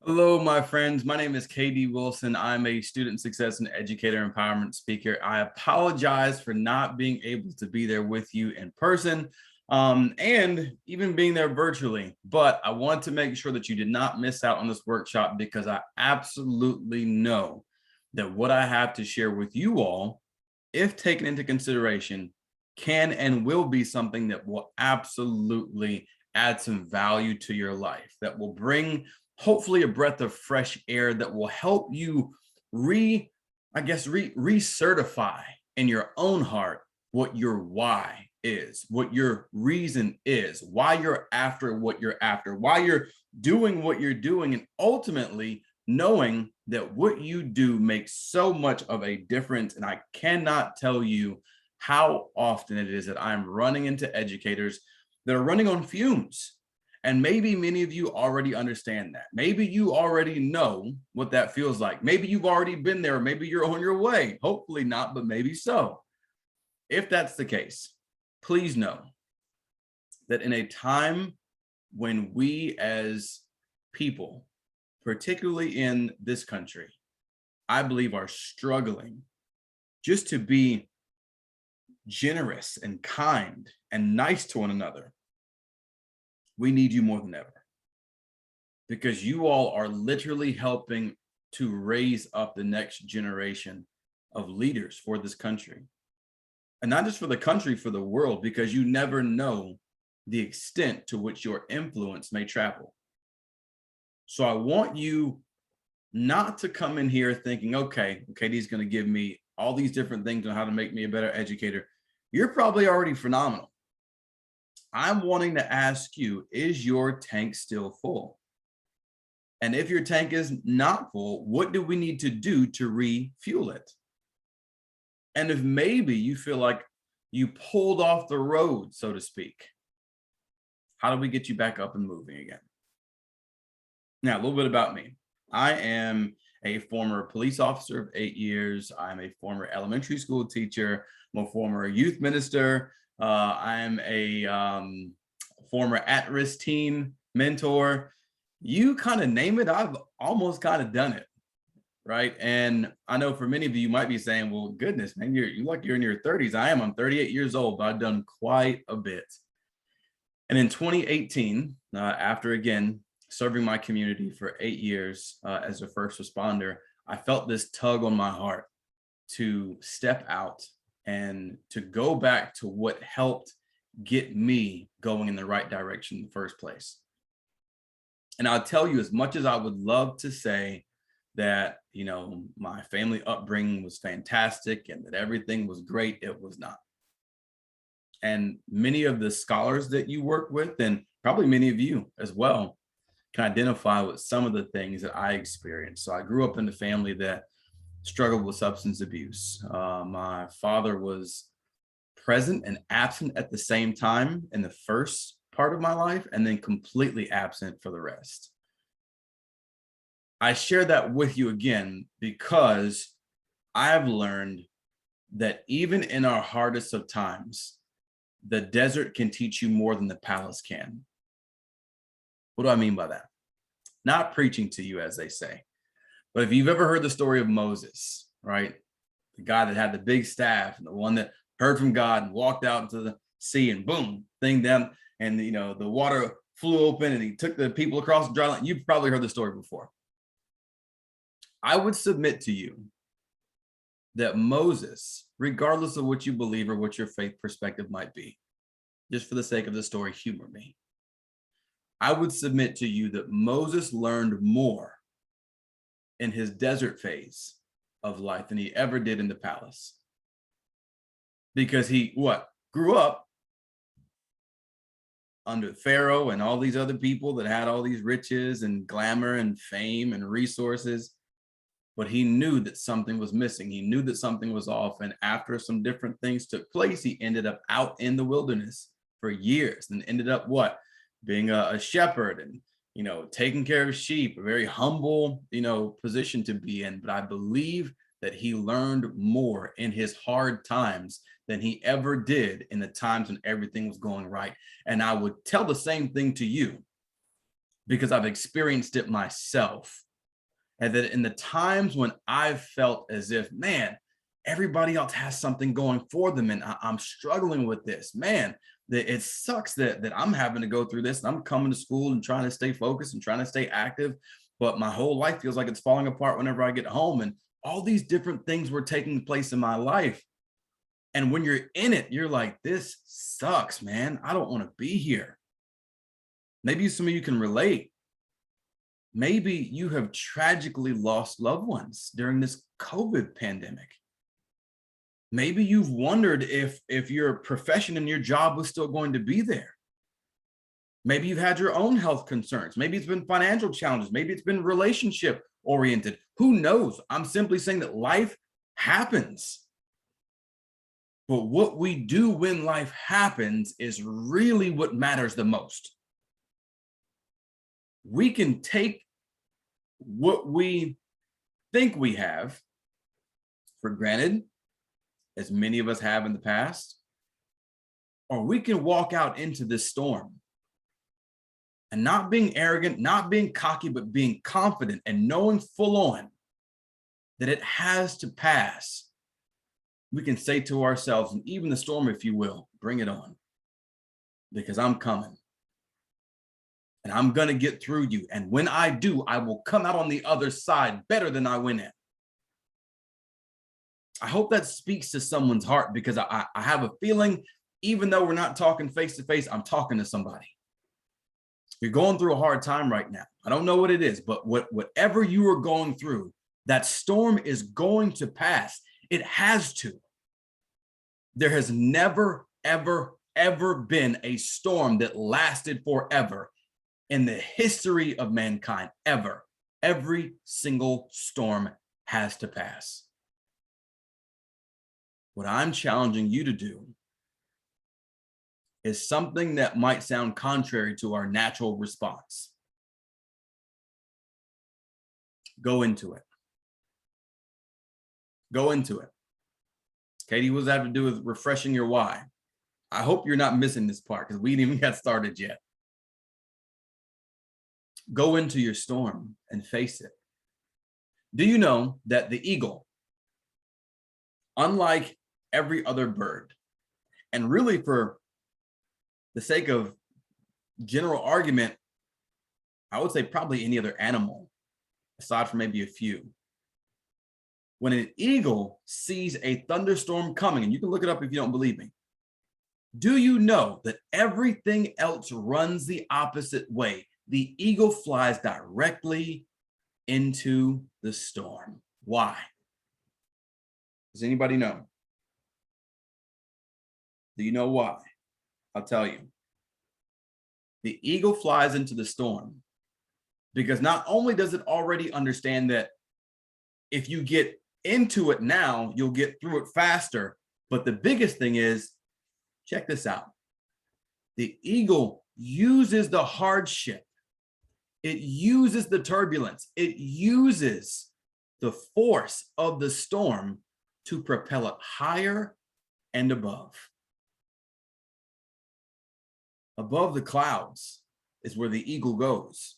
Hello, my friends. My name is KD Wilson. I'm a student success and educator empowerment speaker. I apologize for not being able to be there with you in person and even being there virtually. But I want to make sure that you did not miss out on this workshop because I absolutely know that what I have to share with you all, if taken into consideration, can and will be something that will absolutely add some value to your life, that will bring hopefully a breath of fresh air that will help you recertify in your own heart what your why is, what your reason is, why you're after what you're after, why you're doing what you're doing, and ultimately knowing that what you do makes so much of a difference. And I cannot tell you how often it is that I'm running into educators that are running on fumes. And maybe many of you already understand that. Maybe you already know what that feels like. Maybe you've already been there. Maybe you're on your way. Hopefully not, but maybe so. If that's the case, please know that in a time when we as people, particularly in this country, I believe are struggling just to be generous and kind and nice to one another, we need you more than ever, because you all are literally helping to raise up the next generation of leaders for this country. And not just for the country, for the world, because you never know the extent to which your influence may travel. So I want you not to come in here thinking, okay, he's going to give me all these different things on how to make me a better educator. You're probably already phenomenal. I'm wanting to ask you, is your tank still full? And if your tank is not full, what do we need to do to refuel it? And if maybe you feel like you pulled off the road, so to speak, how do we get you back up and moving again? Now, a little bit about me. I am a former police officer of 8 years. I'm a former elementary school teacher. I'm a former youth minister. I'm a former at-risk teen mentor. You kind of name it, I've almost kind of done it, right? And I know for many of you, you might be saying, well, goodness, man, you look, you're in your 30s. I'm 38 years old, but I've done quite a bit. And in 2018, after again serving my community for 8 years as a first responder, I felt this tug on my heart to step out and to go back to what helped get me going in the right direction in the first place. And I'll tell you, as much as I would love to say that, my family upbringing was fantastic and that everything was great, it was not. And many of the scholars that you work with, and probably many of you as well, can identify with some of the things that I experienced. So I grew up in a family that struggled with substance abuse. My father was present and absent at the same time in the first part of my life, and then completely absent for the rest. I share that with you again because I have learned that even in our hardest of times, the desert can teach you more than the palace can. What do I mean by that? Not preaching to you, as they say, but if you've ever heard the story of Moses, right? The guy that had the big staff and the one that heard from God and walked out into the sea and boom, thing down, and the water flew open and he took the people across the dry land. You've probably heard the story before. I would submit to you that Moses, regardless of what you believe or what your faith perspective might be, just for the sake of the story, humor me. I would submit to you that Moses learned more in his desert phase of life than he ever did in the palace. Because he grew up under Pharaoh and all these other people that had all these riches and glamour and fame and resources. But he knew that something was missing. He knew that something was off. And after some different things took place, he ended up out in the wilderness for years and ended up being a shepherd and, taking care of sheep, a very humble, position to be in. But I believe that he learned more in his hard times than he ever did in the times when everything was going right. And I would tell the same thing to you. because I've experienced it myself. And that in the times when I've felt as if, man, everybody else has something going for them and I'm struggling with this, man, that it sucks that I'm having to go through this and I'm coming to school and trying to stay focused and trying to stay active, but my whole life feels like it's falling apart whenever I get home. And all these different things were taking place in my life. And when you're in it, you're like, this sucks, man. I don't want to be here. Maybe some of you can relate. Maybe you have tragically lost loved ones during this COVID pandemic. Maybe you've wondered if your profession and your job was still going to be there. Maybe you've had your own health concerns. Maybe it's been financial challenges. Maybe it's been relationship oriented. Who knows? I'm simply saying that life happens. But what we do when life happens is really what matters the most. We can take what we think we have for granted, as many of us have in the past, or we can walk out into this storm and not being arrogant, not being cocky, but being confident and knowing full on that it has to pass. We can say to ourselves, and even the storm, if you will, bring it on, because I'm coming. And I'm going to get through you. And when I do, I will come out on the other side better than I went in. I hope that speaks to someone's heart, because I have a feeling, even though we're not talking face to face, I'm talking to somebody. You're going through a hard time right now. I don't know what it is, but whatever you are going through, that storm is going to pass. It has to. There has never, ever, ever been a storm that lasted forever in the history of mankind, ever. Every single storm has to pass. What I'm challenging you to do is something that might sound contrary to our natural response. Go into it. Go into it. Katie, what does that have to do with refreshing your why? I hope you're not missing this part, because we didn't even get started yet. Go into your storm and face it. Do you know that the eagle, unlike every other bird, and really for the sake of general argument, I would say probably any other animal, aside from maybe a few, when an eagle sees a thunderstorm coming, and you can look it up if you don't believe me, do you know that everything else runs the opposite way? The eagle flies directly into the storm. Why? Does anybody know? Do you know why? I'll tell you. The eagle flies into the storm because not only does it already understand that if you get into it now, you'll get through it faster, but the biggest thing is, check this out. The eagle uses the hardship. It uses the turbulence. It uses the force of the storm to propel it higher and above. Above the clouds is where the eagle goes.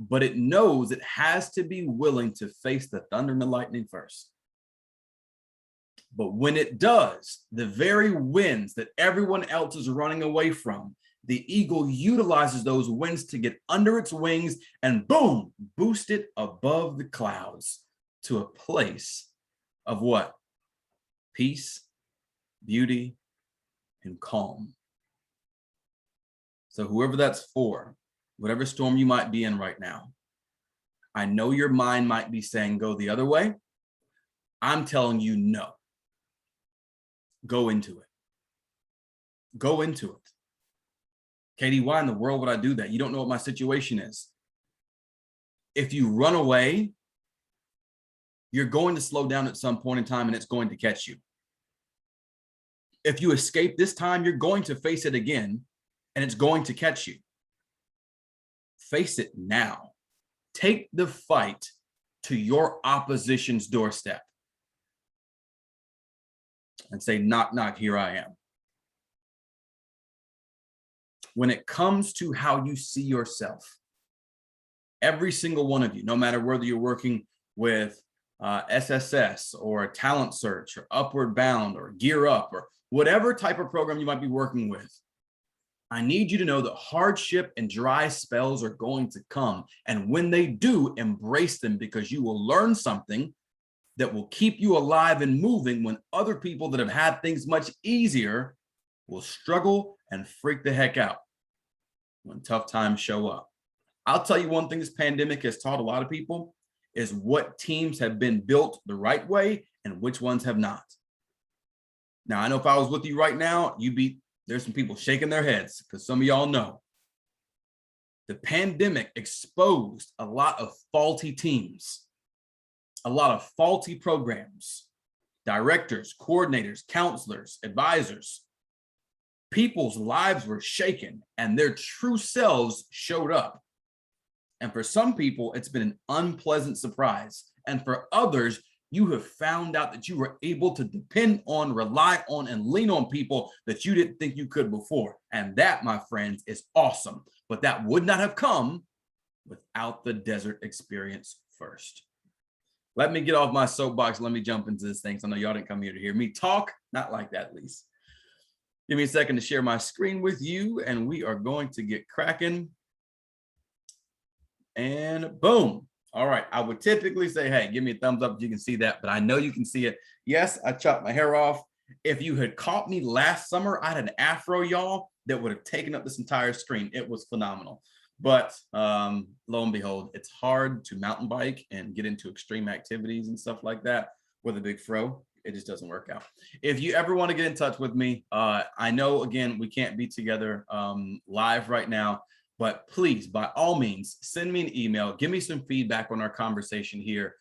But it knows it has to be willing to face the thunder and the lightning first. But when it does, the very winds that everyone else is running away from, the eagle utilizes those winds to get under its wings and boom, boost it above the clouds to a place of what? Peace, beauty, and calm. So whoever that's for, whatever storm you might be in right now, I know your mind might be saying go the other way. I'm telling you no. Go into it. Go into it. Katie, why in the world would I do that? You don't know what my situation is. If you run away, you're going to slow down at some point in time and it's going to catch you. If you escape this time, you're going to face it again and it's going to catch you. Face it now. Take the fight to your opposition's doorstep and say, knock, knock, here I am. When it comes to how you see yourself, Every single one of you, no matter whether you're working with SSS or Talent Search or Upward Bound or Gear Up or whatever type of program you might be working with, I need you to know that hardship and dry spells are going to come. And when they do, embrace them, because you will learn something that will keep you alive and moving when other people that have had things much easier will struggle and freak the heck out when tough times show up. I'll tell you one thing this pandemic has taught a lot of people is what teams have been built the right way and which ones have not. Now, I know if I was with you right now, there's some people shaking their heads, because some of y'all know the pandemic exposed a lot of faulty teams, a lot of faulty programs, directors, coordinators, counselors, advisors. People's lives were shaken and their true selves showed up. And for some people, it's been an unpleasant surprise. And for others, you have found out that you were able to depend on, rely on, and lean on people that you didn't think you could before. And that, my friends, is awesome. But that would not have come without the desert experience first. Let me get off my soapbox. Let me jump into this thing. So I know y'all didn't come here to hear me talk. Not like that, at least. Give me a second to share my screen with you, and we are going to get cracking. And boom. All right. I would typically say, hey, give me a thumbs up if you can see that, but I know you can see it. Yes, I chopped my hair off. If you had caught me last summer, I had an afro, y'all, that would have taken up this entire screen. It was phenomenal. But lo and behold, it's hard to mountain bike and get into extreme activities and stuff like that with a big fro. It just doesn't work out. If you ever want to get in touch with me, I know, again, we can't be together live right now, but please, by all means, send me an email. Give me some feedback on our conversation here.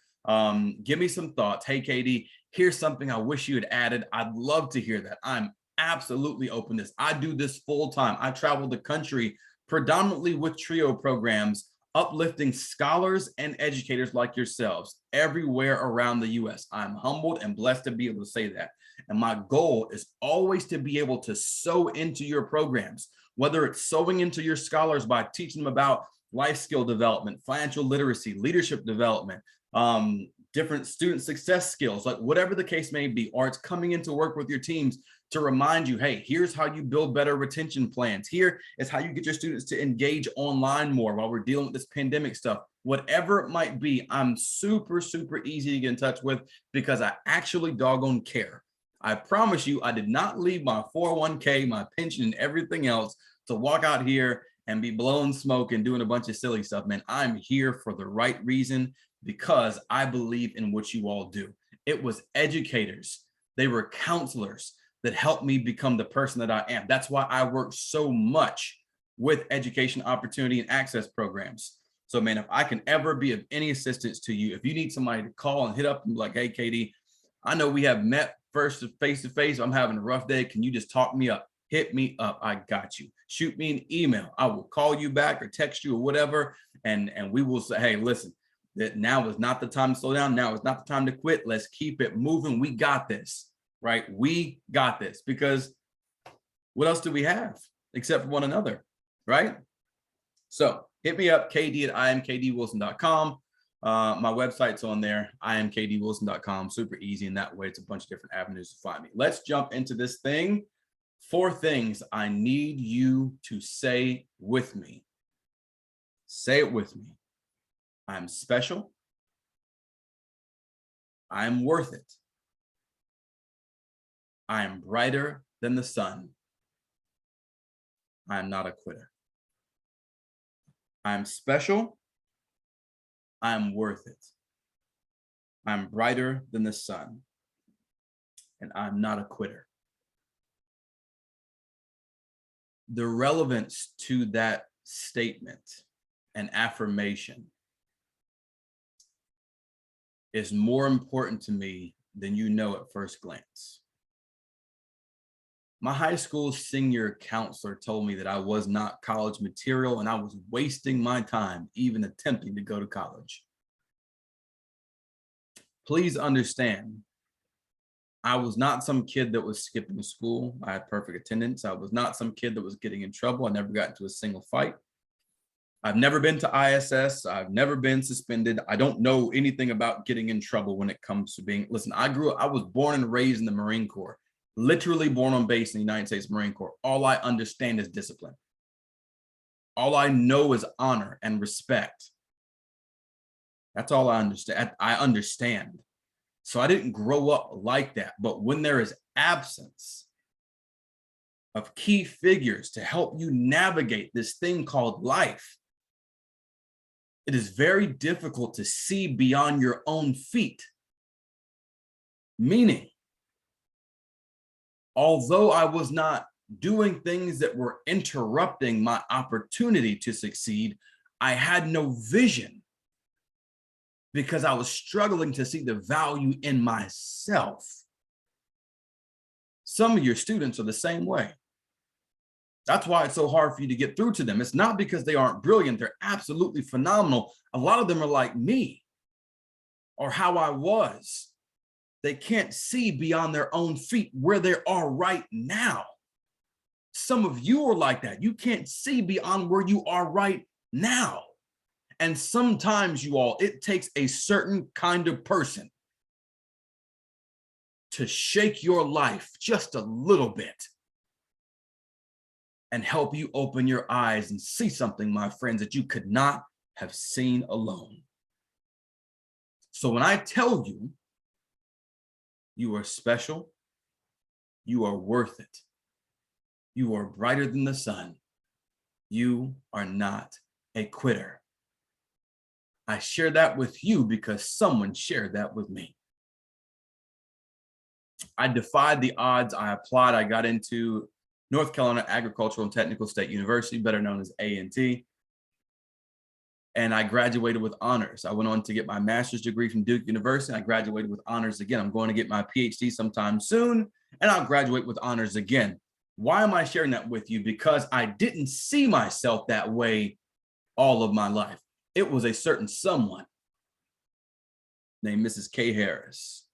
Give me some thoughts. Hey, Katie, here's something I wish you had added. I'd love to hear that. I'm absolutely open to this. I do this full time. I travel the country predominantly with TRIO programs, uplifting scholars and educators like yourselves everywhere around the U.S. I'm humbled and blessed to be able to say that. And my goal is always to be able to sow into your programs, whether it's sowing into your scholars by teaching them about life skill development, financial literacy, leadership development, different student success skills, like whatever the case may be, or it's coming into work with your teams to remind you, hey, here's how you build better retention plans. Here is how you get your students to engage online more while we're dealing with this pandemic stuff. Whatever it might be, I'm super, super easy to get in touch with, because I actually doggone care. I promise you, I did not leave my 401k, my pension, and everything else to walk out here and be blowing smoke and doing a bunch of silly stuff, man. I'm here for the right reason, because I believe in what you all do. It was educators, they were counselors that helped me become the person that I am. That's why I work so much with education opportunity and access programs. So, man, if I can ever be of any assistance to you, if you need somebody to call and hit up and be like, hey, Katie, I know we have met first face to face. I'm having a rough day. Can you just talk me up? Hit me up. I got you. Shoot me an email. I will call you back or text you or whatever. And we will say, hey, listen, that now is not the time to slow down. Now is not the time to quit. Let's keep it moving. We got this, right? We got this, because what else do we have except for one another, right? So hit me up, kd@imkdwilson.com. My website's on there, imkdwilson.com. Super easy. And that way it's a bunch of different avenues to find me. Let's jump into this thing. 4 things I need you to say with me. Say it with me. I'm special. I'm worth it. I am brighter than the sun. I am not a quitter. I'm special. I'm worth it. I'm brighter than the sun. And I'm not a quitter. The relevance to that statement and affirmation is more important to me than you know at first glance. My high school senior counselor told me that I was not college material and I was wasting my time even attempting to go to college. Please understand, I was not some kid that was skipping school. I had perfect attendance. I was not some kid that was getting in trouble. I never got into a single fight. I've never been to ISS. I've never been suspended. I don't know anything about getting in trouble when it comes to being, listen, I was born and raised in the Marine Corps, literally born on base in the United States Marine Corps. All I understand is discipline. All I know is honor and respect. That's all I understand. I understand. So I didn't grow up like that. But when there is absence of key figures to help you navigate this thing called life, it is very difficult to see beyond your own feet. Meaning, although I was not doing things that were interrupting my opportunity to succeed, I had no vision because I was struggling to see the value in myself. Some of your students are the same way. That's why it's so hard for you to get through to them. It's not because they aren't brilliant. They're absolutely phenomenal. A lot of them are like me or how I was. They can't see beyond their own feet where they are right now. Some of you are like that. You can't see beyond where you are right now. And sometimes, you all, it takes a certain kind of person to shake your life just a little bit and help you open your eyes and see something, my friends, that you could not have seen alone. So when I tell you, you are special, you are worth it, you are brighter than the sun, you are not a quitter. I share that with you because someone shared that with me. I defied the odds. I applied. I got into North Carolina Agricultural and Technical State University, better known as A&T. And I graduated with honors. I went on to get my master's degree from Duke University. I graduated with honors again. I'm going to get my PhD sometime soon, and I'll graduate with honors again. Why am I sharing that with you? Because I didn't see myself that way all of my life. It was a certain someone named Mrs. K. Harris,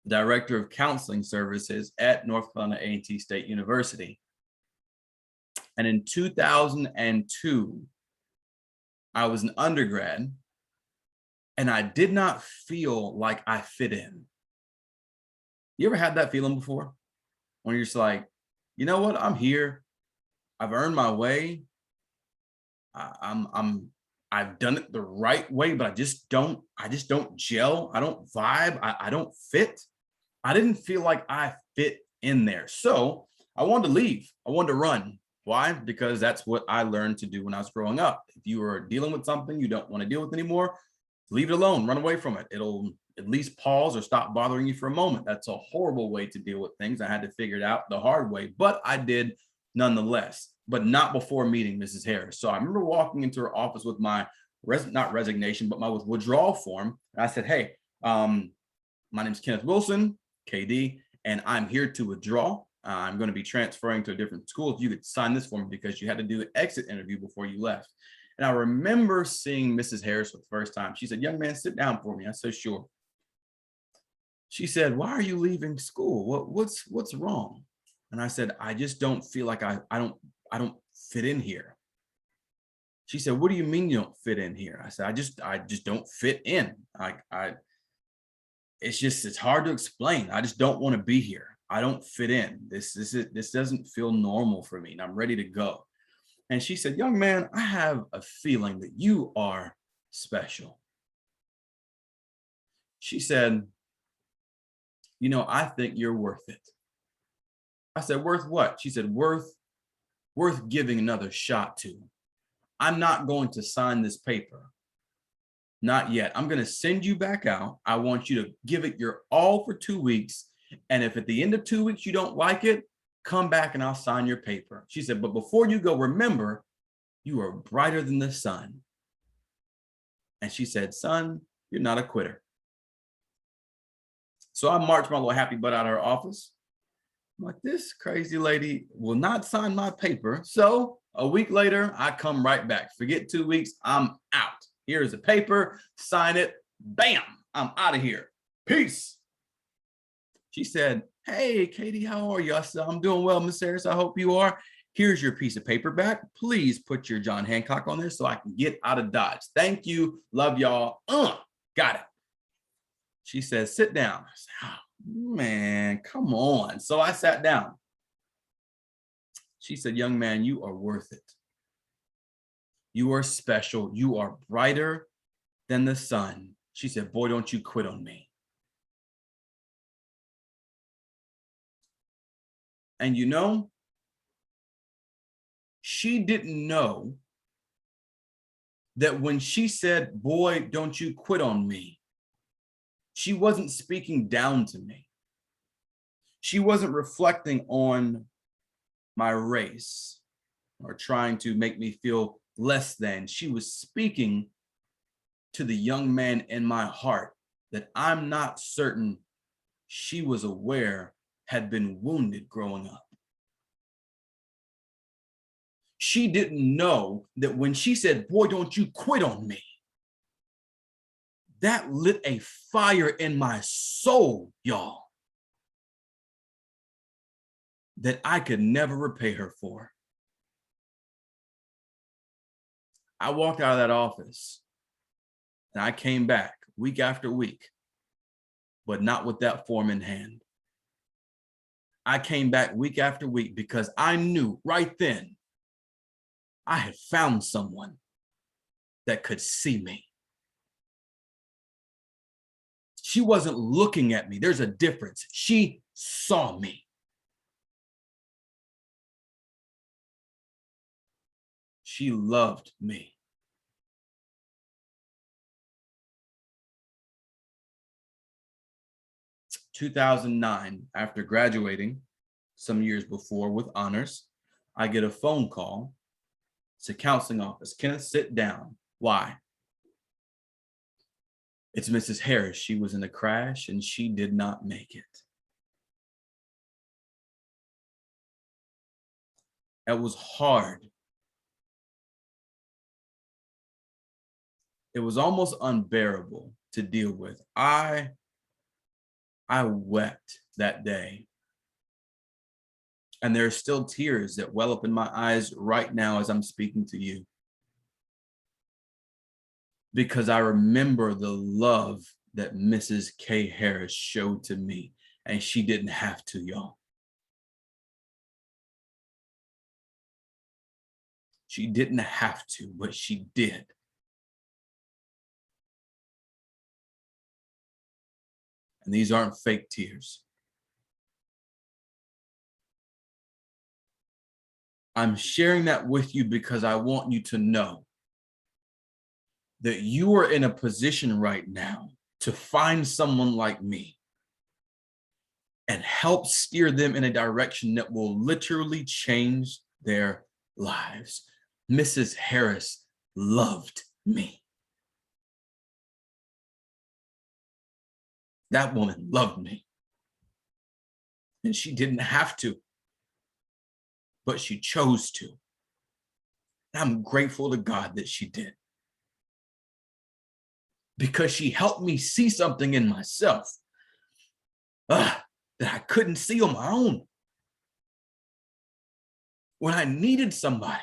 Director of Counseling Services at North Carolina A&T State University. And in 2002, I was an undergrad, and I did not feel like I fit in. You ever had that feeling before? When you're just like, you know what? I'm here. I've earned my way. I've done it the right way, but I just don't gel. I don't vibe. I don't fit. I didn't feel like I fit in there. So I wanted to leave. I wanted to run. Why? Because that's what I learned to do when I was growing up. If you are dealing with something you don't want to deal with anymore, leave it alone, run away from it. It'll at least pause or stop bothering you for a moment. That's a horrible way to deal with things. I had to figure it out the hard way, but I did nonetheless, but not before meeting Mrs. Harris. So I remember walking into her office with my, not resignation, but my withdrawal form. And I said, hey, my name's Kenneth Wilson, KD, and I'm here to withdraw. I'm going to be transferring to a different school. If you could sign this form because you had to do an exit interview before you left. And I remember seeing Mrs. Harris for the first time. She said, young man, sit down for me. I said, sure. She said, why are you leaving school? What's wrong? And I said, I just don't feel like I don't fit in here. She said, what do you mean you don't fit in here? I said, I just don't fit in. It's hard to explain. I just don't want to be here. I don't fit in. This doesn't feel normal for me, and I'm ready to go. And she said, young man, I have a feeling that you are special. She said, you know, I think you're worth it. I said, worth what? She said, worth giving another shot to. I'm not going to sign this paper. Not yet. I'm going to send you back out. I want you to give it your all for 2 weeks. And if at the end of 2 weeks you don't like it, come back and I'll sign your paper. She said, but before you go, remember, you are brighter than the sun. And she said, son, you're not a quitter. So I marched my little happy butt out of her office. I'm like, this crazy lady will not sign my paper. So a week later, I come right back. Forget 2 weeks, I'm out. Here's a paper, sign it, bam, I'm out of here. Peace. She said, hey, Katie, how are you? I said, I'm doing well, Miss Harris. I hope you are. Here's your piece of paper back. Please put your John Hancock on there so I can get out of Dodge. Thank you. Love y'all. Got it. She says, sit down. I said, oh, man, come on. So I sat down. She said, young man, you are worth it. You are special. You are brighter than the sun. She said, boy, don't you quit on me. And you know, she didn't know that when she said, boy, don't you quit on me, she wasn't speaking down to me. She wasn't reflecting on my race or trying to make me feel less than. She was speaking to the young man in my heart that I'm not certain she was aware had been wounded growing up. She didn't know that when she said, boy, don't you quit on me, that lit a fire in my soul, y'all, that I could never repay her for. I walked out of that office and I came back week after week, but not with that form in hand. I came back week after week because I knew right then I had found someone that could see me. She wasn't looking at me. There's a difference. She saw me. She loved me. In 2009, after graduating some years before with honors, I get a phone call. It's a counseling office. Kenneth, sit down. Why? It's Mrs. Harris. She was in a crash and she did not make it. It was hard. It was almost unbearable to deal with. I wept that day. And there are still tears that well up in my eyes right now as I'm speaking to you. Because I remember the love that Mrs. K. Harris showed to me, and she didn't have to, y'all. She didn't have to, but she did. And these aren't fake tears. I'm sharing that with you because I want you to know that you are in a position right now to find someone like me and help steer them in a direction that will literally change their lives. Mrs. Harris loved me. That woman loved me. And she didn't have to, but she chose to. I'm grateful to God that she did. Because she helped me see something in myself that I couldn't see on my own. When I needed somebody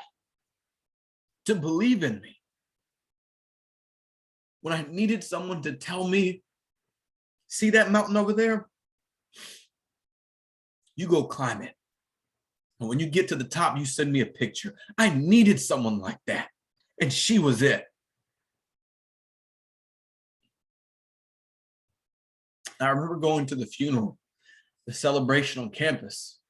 to believe in me, when I needed someone to tell me, see that mountain over there? You go climb it. And when you get to the top, you send me a picture. I needed someone like that. And she was it. I remember going to the funeral, the celebration on campus.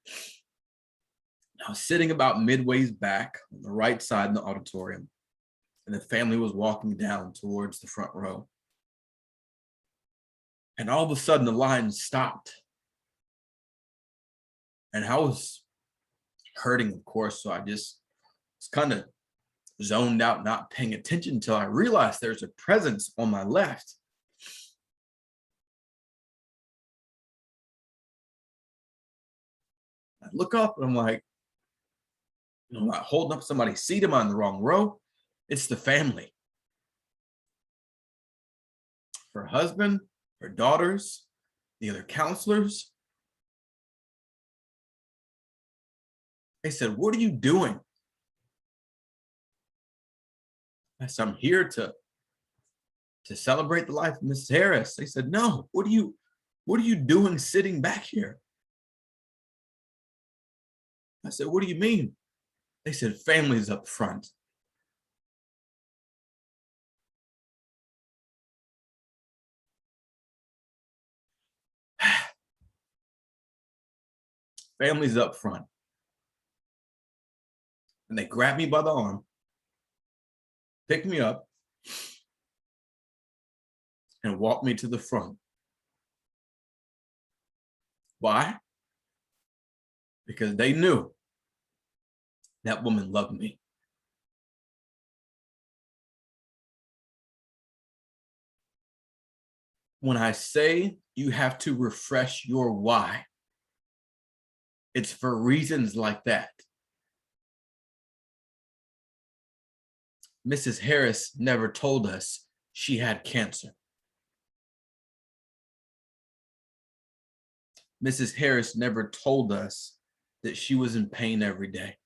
I was sitting about midway's back on the right side in the auditorium, and the family was walking down towards the front row. And all of a sudden, the line stopped. And I was hurting, of course, so I just was kind of zoned out, not paying attention until I realized there's a presence on my left. I look up and I'm like, I'm not holding up somebody's seat. Am I in the wrong row? It's the family. Her husband, her daughters, the other counselors. They said, "What are you doing?" I said, "I'm here to celebrate the life of Mrs. Harris." They said, "No, what are you doing sitting back here?" I said, "What do you mean?" They said, "Family's up front." Family's up front. And they grabbed me by the arm, picked me up, and walked me to the front. Why? Because they knew that woman loved me. When I say you have to refresh your why, it's for reasons like that. Mrs. Harris never told us she had cancer. Mrs. Harris never told us that she was in pain every day.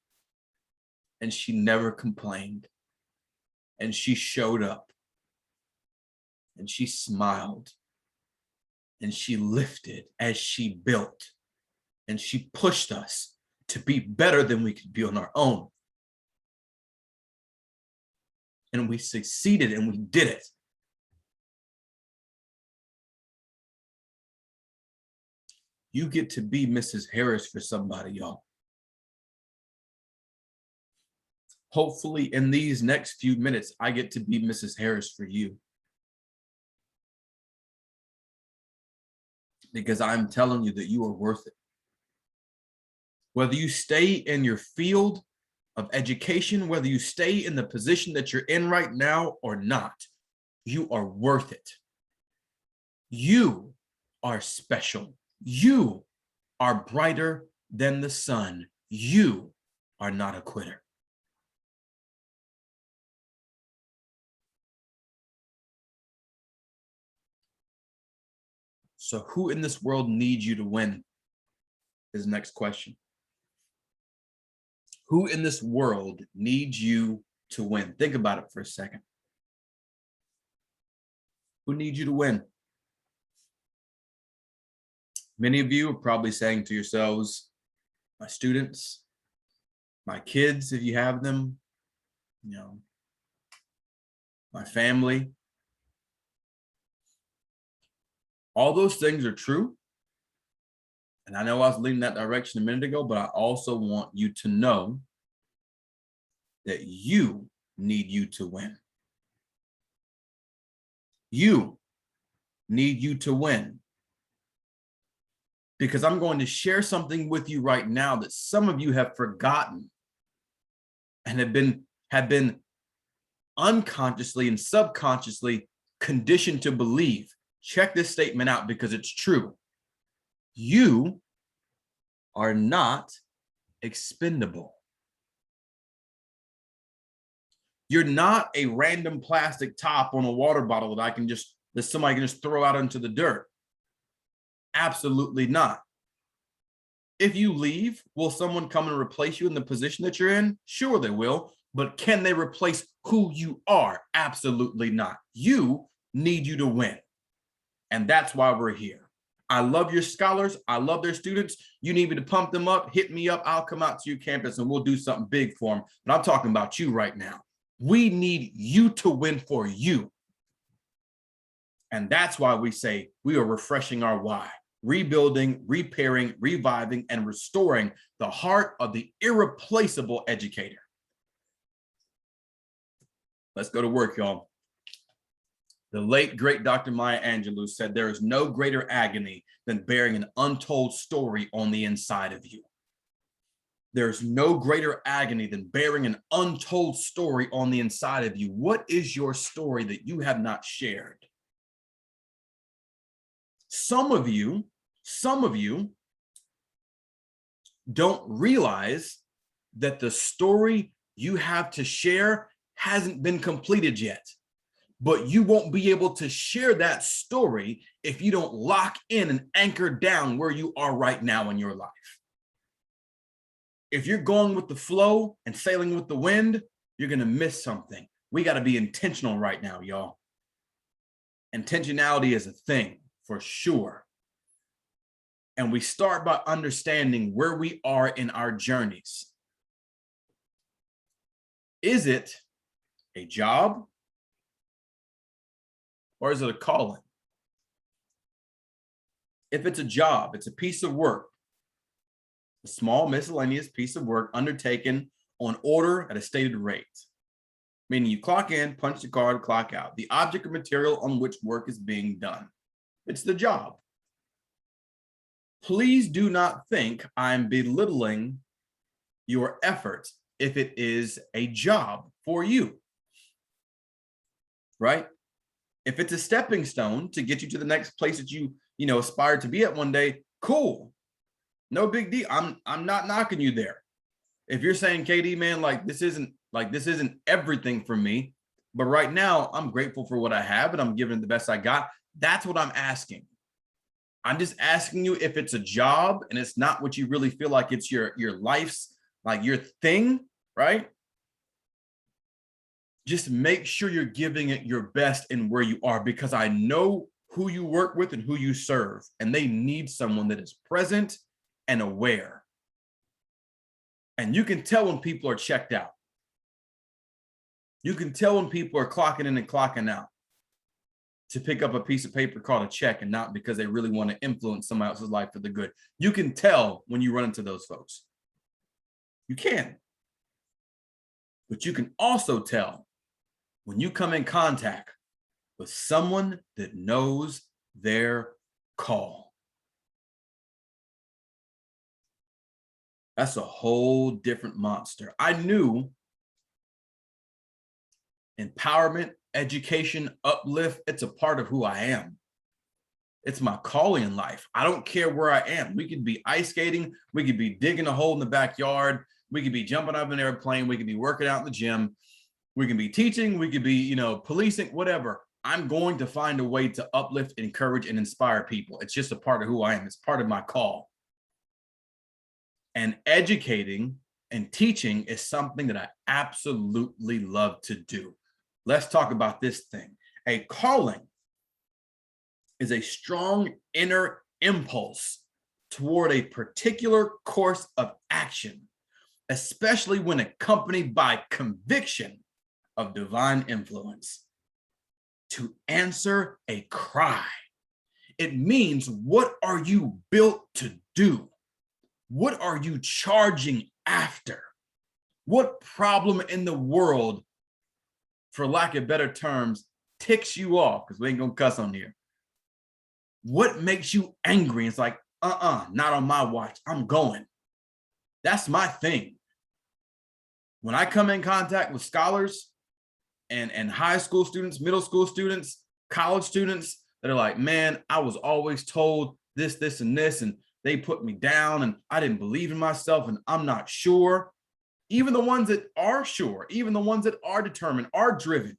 And she never complained. And she showed up. And she smiled. And she lifted as she built. And she pushed us to be better than we could be on our own. And we succeeded and we did it. You get to be Mrs. Harris for somebody, y'all. Hopefully in these next few minutes, I get to be Mrs. Harris for you. Because I'm telling you that you are worth it. Whether you stay in your field of education, whether you stay in the position that you're in right now or not, you are worth it. You are special. You are brighter than the sun. You are not a quitter. So who in this world needs you to win? Is the next question. Who in this world needs you to win? Think about it for a second. Who needs you to win? Many of you are probably saying to yourselves, my students, my kids, if you have them, my family. All those things are true. And I know I was leaning that direction a minute ago, but I also want you to know that you need you to win. You need you to win. Because I'm going to share something with you right now that some of you have forgotten and have been unconsciously and subconsciously conditioned to believe. Check this statement out because it's true. You are not expendable. You're not a random plastic top on a water bottle that somebody can just throw out into the dirt. Absolutely not. If you leave, will someone come and replace you in the position that you're in? Sure, they will. But can they replace who you are? Absolutely not. You need you to win. And that's why we're here. I love your scholars. I love their students. You need me to pump them up, hit me up. I'll come out to your campus and we'll do something big for them. But I'm talking about you right now. We need you to win for you. And that's why we say we are refreshing our why, rebuilding, repairing, reviving, and restoring the heart of the irreplaceable educator. Let's go to work, y'all. The late, great Dr. Maya Angelou said, there is no greater agony than bearing an untold story on the inside of you. There's no greater agony than bearing an untold story on the inside of you. What is your story that you have not shared? Some of you don't realize that the story you have to share hasn't been completed yet. But you won't be able to share that story if you don't lock in and anchor down where you are right now in your life. If you're going with the flow and sailing with the wind, you're going to miss something. We got to be intentional right now, y'all. Intentionality is a thing for sure. And we start by understanding where we are in our journeys. Is it a job or is it a calling? If it's a job, it's a piece of work, a small miscellaneous piece of work undertaken on order at a stated rate, meaning you clock in, punch the card, clock out. The object or material on which work is being done. It's the job. Please do not think I'm belittling your efforts if it is a job for you, right? If it's a stepping stone to get you to the next place that you aspire to be at one day, cool. No big deal. I'm not knocking you there. If you're saying, KD, man, this isn't everything for me, but right now I'm grateful for what I have and I'm giving it the best I got. That's what I'm asking. I'm just asking you if it's a job and it's not what you really feel like it's your life's, your thing, right? Just make sure you're giving it your best in where you are, because I know who you work with and who you serve, and they need someone that is present and aware. And you can tell when people are checked out. You can tell when people are clocking in and clocking out to pick up a piece of paper called a check, and not because they really want to influence somebody else's life for the good. You can tell when you run into those folks. You can. But you can also tell when you come in contact with someone that knows their call. That's a whole different monster. I knew empowerment, education, uplift, it's a part of who I am. It's my calling in life. I don't care where I am. We could be ice skating. We could be digging a hole in the backyard. We could be jumping out of an airplane. We could be working out in the gym. We can be teaching. We could be, policing, whatever. I'm going to find a way to uplift, encourage, and inspire people. It's just a part of who I am. It's part of my call. And educating and teaching is something that I absolutely love to do. Let's talk about this thing. A calling is a strong inner impulse toward a particular course of action, especially when accompanied by conviction of divine influence. To answer a cry. It means, what are you built to do? What are you charging after? What problem in the world, for lack of better terms, ticks you off? Because we ain't gonna cuss on here. What makes you angry? It's like, not on my watch. I'm going. That's my thing. When I come in contact with scholars and high school students, middle school students, college students that are like, man, I was always told this, this, and this, and they put me down and I didn't believe in myself and I'm not sure. Even the ones that are sure, even the ones that are determined, are driven.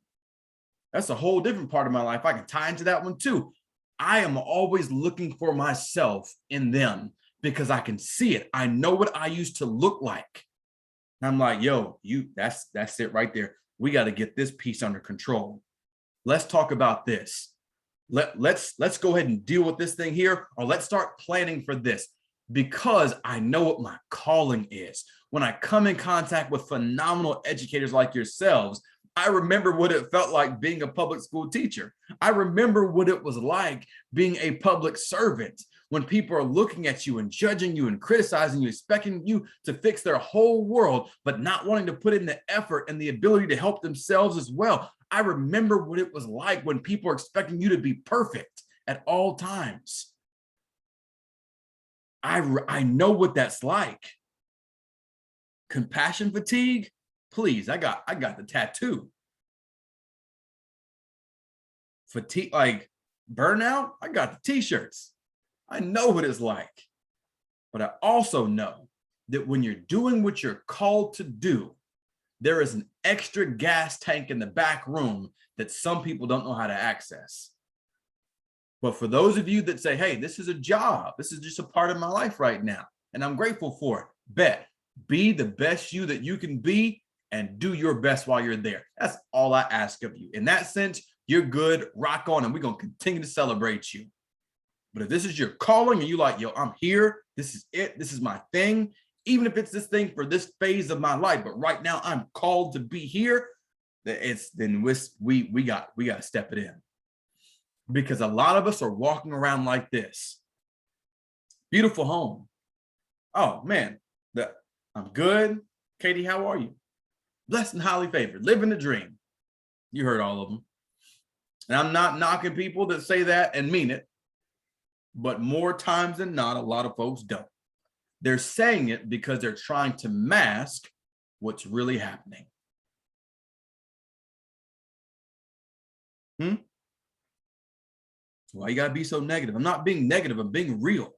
That's a whole different part of my life. I can tie into that one too. I am always looking for myself in them because I can see it. I know what I used to look like. And I'm like, yo, that's it right there. We got to get this piece under control. Let's talk about this. Let's go ahead and deal with this thing here, or let's start planning for this, because I know what my calling is. When I come in contact with phenomenal educators like yourselves, I remember what it felt like being a public school teacher. I remember what it was like being a public servant, when people are looking at you and judging you and criticizing you, expecting you to fix their whole world, but not wanting to put in the effort and the ability to help themselves as well. I remember what it was like when people are expecting you to be perfect at all times. I know what that's like. Compassion fatigue, please, I got the tattoo. Fatigue, like burnout, I got the t-shirts. I know what it's like. But I also know that when you're doing what you're called to do, there is an extra gas tank in the back room that some people don't know how to access. But for those of you that say, hey, this is a job, this is just a part of my life right now, and I'm grateful for it, bet Be the best you that you can be and do your best while you're there. That's all I ask of you. In that sense, you're good, rock on, and we're going to continue to celebrate you. But if this is your calling and you like, yo, I'm here, this is it, this is my thing, even if it's this thing for this phase of my life, but right now I'm called to be here, then we got to step it in. Because a lot of us are walking around like this. Beautiful home. Oh man, I'm good. Katie, how are you? Blessed and highly favored, living the dream. You heard all of them. And I'm not knocking people that say that and mean it, but more times than not, a lot of folks don't. They're saying it because they're trying to mask what's really happening. Why you gotta be so negative? I'm not being negative, I'm being real.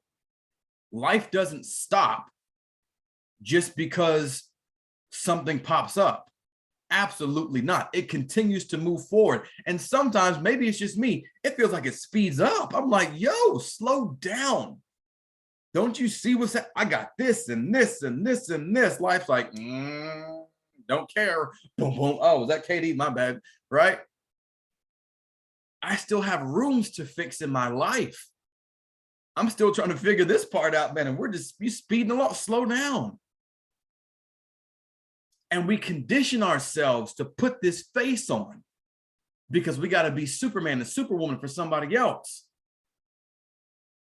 Life doesn't stop just because something pops up. Absolutely not. It continues to move forward. And sometimes, maybe it's just me, it feels like it speeds up. I'm like, yo, slow down. Don't you see what's that? I got this and this and this and this. Life's like, don't care. Boom, boom. Oh, was that KD? My bad. Right? I still have rooms to fix in my life. I'm still trying to figure this part out, man. And you speeding a lot. Slow down. And we condition ourselves to put this face on because we got to be Superman and Superwoman for somebody else.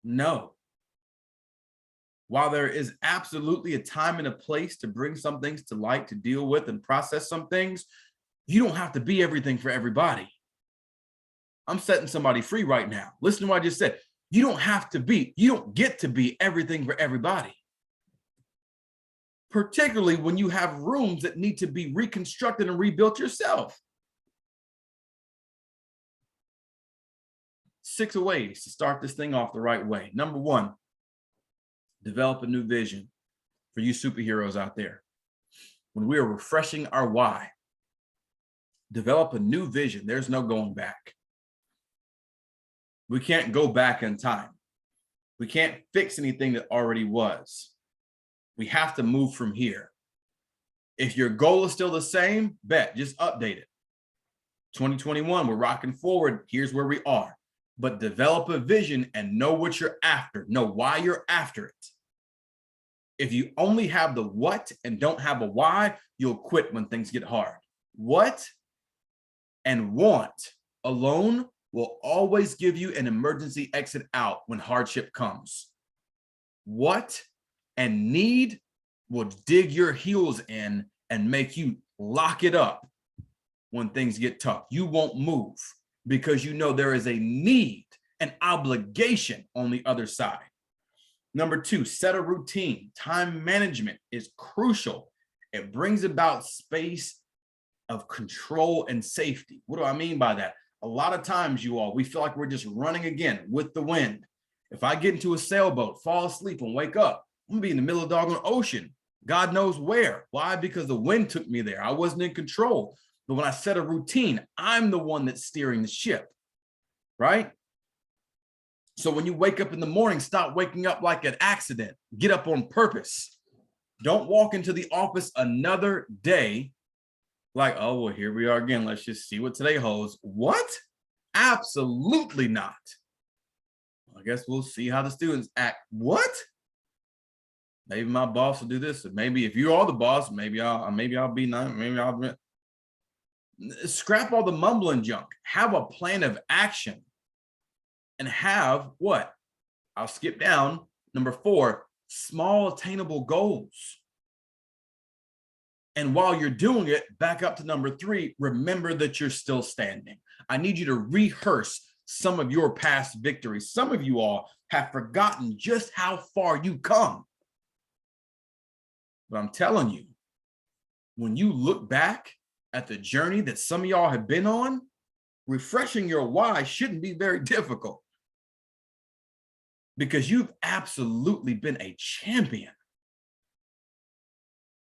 No. While there is absolutely a time and a place to bring some things to light, to deal with and process some things, you don't have to be everything for everybody. I'm setting somebody free right now. Listen to what I just said. You don't get to be everything for everybody. Particularly when you have rooms that need to be reconstructed and rebuilt yourself. 6 ways to start this thing off the right way. Number 1, develop a new vision for you superheroes out there. When we are refreshing our why, develop a new vision. There's no going back. We can't go back in time. We can't fix anything that already was. We have to move from here. If your goal is still the same, just update it. 2021, we're rocking forward. Here's where we are. But develop a vision and know what you're after. Know why you're after it. If you only have the what and don't have a why, you'll quit when things get hard. What and want alone will always give you an emergency exit out when hardship comes. What and need will dig your heels in and make you lock it up when things get tough. You won't move because you know there is a need, an obligation on the other side. Number 2, set a routine. Time management is crucial. It brings about space of control and safety. What do I mean by that? A lot of times, we feel like we're just running again with the wind. If I get into a sailboat, fall asleep and wake up, I'm gonna be in the middle of the doggone ocean. God knows where. Why? Because the wind took me there. I wasn't in control. But when I set a routine, I'm the one that's steering the ship, right? So when you wake up in the morning, stop waking up like an accident. Get up on purpose. Don't walk into the office another day like, oh, well, here we are again. Let's just see what today holds. What? Absolutely not. I guess we'll see how the students act. What? Maybe my boss will do this. Or maybe if you are the boss, maybe I'll be nice. Maybe I'll scrap all the mumbling junk. Have a plan of action. And have what? I'll skip down. Number 4, small attainable goals. And while you're doing it, back up to number 3, remember that you're still standing. I need you to rehearse some of your past victories. Some of you all have forgotten just how far you come. But I'm telling you, when you look back at the journey that some of y'all have been on, refreshing your why shouldn't be very difficult. Because you've absolutely been a champion.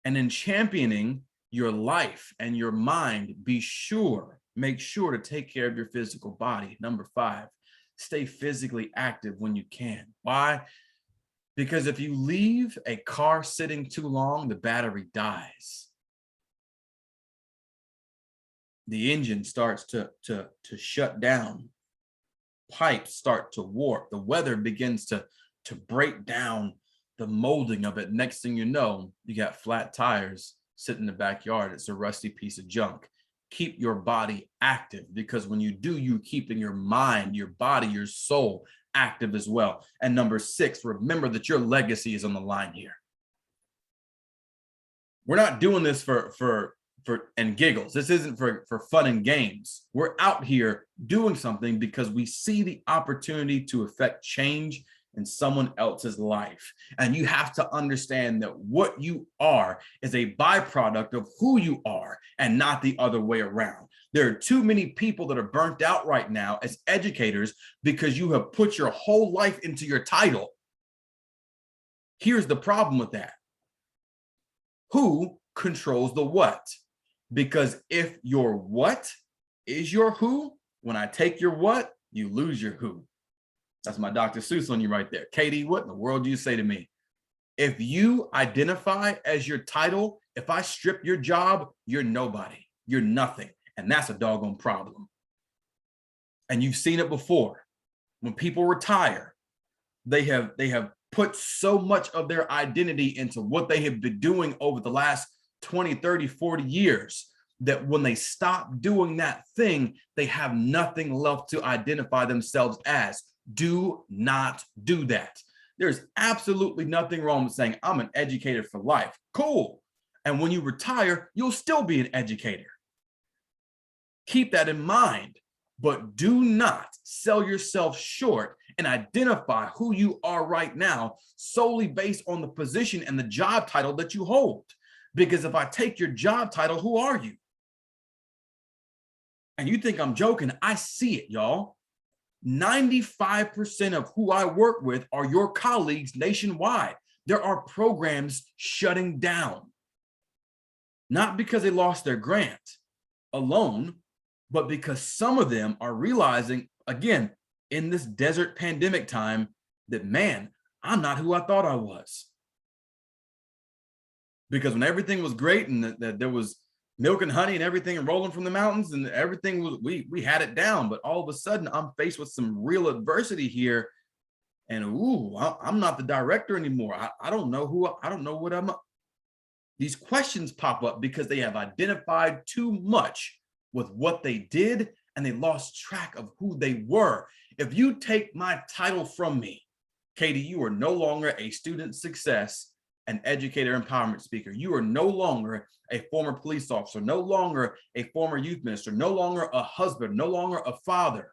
And in championing your life and your mind, make sure to take care of your physical body. Number 5, stay physically active when you can. Why? Because if you leave a car sitting too long, the battery dies. The engine starts to shut down. Pipes start to warp. The weather begins to break down the molding of it. Next thing you know, you got flat tires sitting in the backyard. It's a rusty piece of junk. Keep your body active, because when you do, you keeping your mind, your body, your soul active as well. And number 6, remember that your legacy is on the line here. We're not doing this for and giggles. This isn't for fun and games. We're out here doing something because we see the opportunity to affect change in someone else's life. And you have to understand that what you are is a byproduct of who you are and not the other way around. There are too many people that are burnt out right now as educators because you have put your whole life into your title. Here's the problem with that. Who controls the what? Because if your what is your who, when I take your what, you lose your who. That's my Dr. Seuss on you right there. Katie, what in the world do you say to me? If you identify as your title, if I strip your job, you're nobody. You're nothing. And that's a doggone problem. And you've seen it before. When people retire, they have put so much of their identity into what they have been doing over the last 20, 30, 40 years, that when they stop doing that thing, they have nothing left to identify themselves as. Do not do that. There's absolutely nothing wrong with saying, I'm an educator for life. Cool. And when you retire, you'll still be an educator. Keep that in mind, but do not sell yourself short and identify who you are right now solely based on the position and the job title that you hold. Because if I take your job title, who are you? And you think I'm joking, I see it, y'all. 95% of who I work with are your colleagues nationwide. There are programs shutting down, not because they lost their grant alone, but because some of them are realizing, again, in this desert pandemic time, that, man, I'm not who I thought I was. Because when everything was great and that there was milk and honey and everything rolling from the mountains and everything was, we had it down, but all of a sudden I'm faced with some real adversity here, and I'm not the director anymore. I don't know what I'm. These questions pop up because they have identified too much with what they did and they lost track of who they were. If you take my title from me, Katie, you are no longer a student success and educator empowerment speaker. You are no longer a former police officer, no longer a former youth minister, no longer a husband, no longer a father.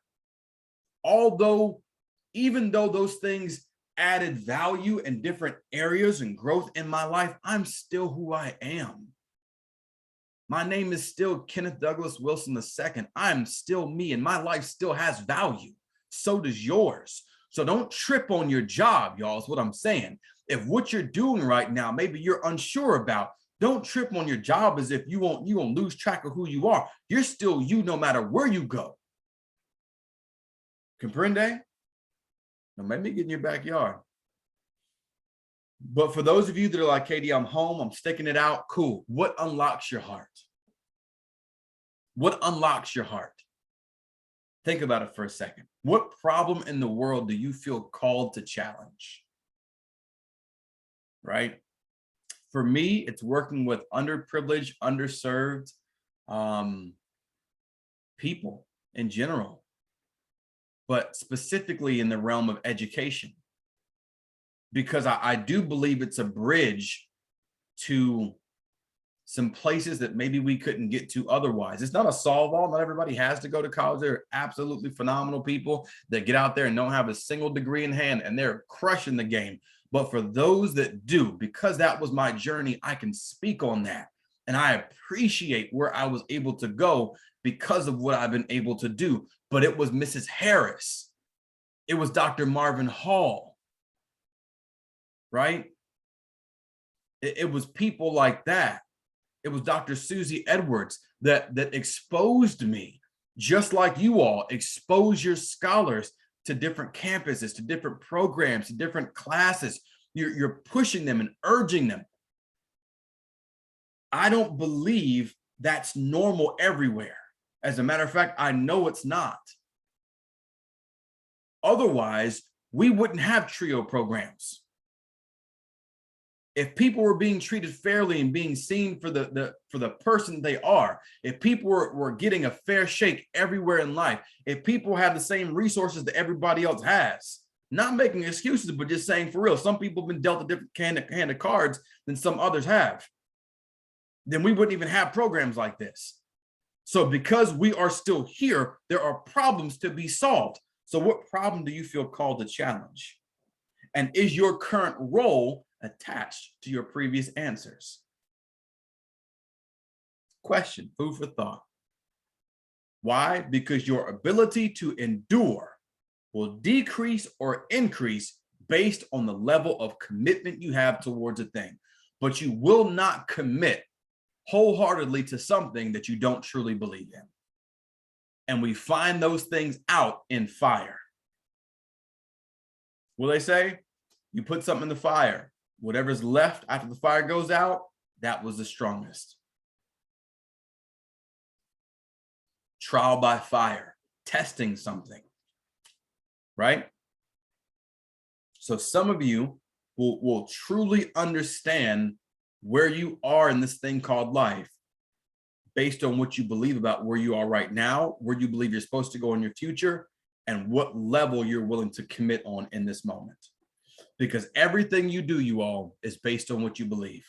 Even though those things added value in different areas and growth in my life, I'm still who I am. My name is still Kenneth Douglas Wilson II. I'm still me, and my life still has value. So does yours. So don't trip on your job, y'all, is what I'm saying. If what you're doing right now, maybe you're unsure about, don't trip on your job as if you won't lose track of who you are. You're still you no matter where you go. Comprende? Now, maybe get in your backyard. But for those of you that are like, Katie, I'm home, I'm sticking it out, cool. What unlocks your heart? What unlocks your heart? Think about it for a second. What problem in the world do you feel called to challenge? Right? For me, it's working with underprivileged, underserved people in general, but specifically in the realm of education. Because I do believe it's a bridge to some places that maybe we couldn't get to otherwise. It's not a solve-all. Not everybody has to go to college. There are absolutely phenomenal people that get out there and don't have a single degree in hand, and they're crushing the game. But for those that do, because that was my journey, I can speak on that. And I appreciate where I was able to go because of what I've been able to do. But it was Mrs. Harris. It was Dr. Marvin Hall. Right? It was people like that. It was Dr. Susie Edwards that exposed me, just like you all expose your scholars to different campuses, to different programs, to different classes. You're pushing them and urging them. I don't believe that's normal everywhere. As a matter of fact, I know it's not. Otherwise, we wouldn't have trio programs. If people were being treated fairly and being seen for the person they are, if people were getting a fair shake everywhere in life, if people have the same resources that everybody else has, not making excuses, but just saying for real, some people have been dealt a different hand of cards than some others have, then we wouldn't even have programs like this. So because we are still here, there are problems to be solved. So what problem do you feel called to challenge? And is your current role attached to your previous answers? Question, food for thought. Why? Because your ability to endure will decrease or increase based on the level of commitment you have towards a thing. But you will not commit wholeheartedly to something that you don't truly believe in. And we find those things out in fire. Will they say? You put something in the fire, whatever's left after the fire goes out, that was the strongest. Trial by fire, testing something, right? So some of you will truly understand where you are in this thing called life based on what you believe about where you are right now, where you believe you're supposed to go in your future, and what level you're willing to commit on in this moment. Because everything you do, you all, is based on what you believe.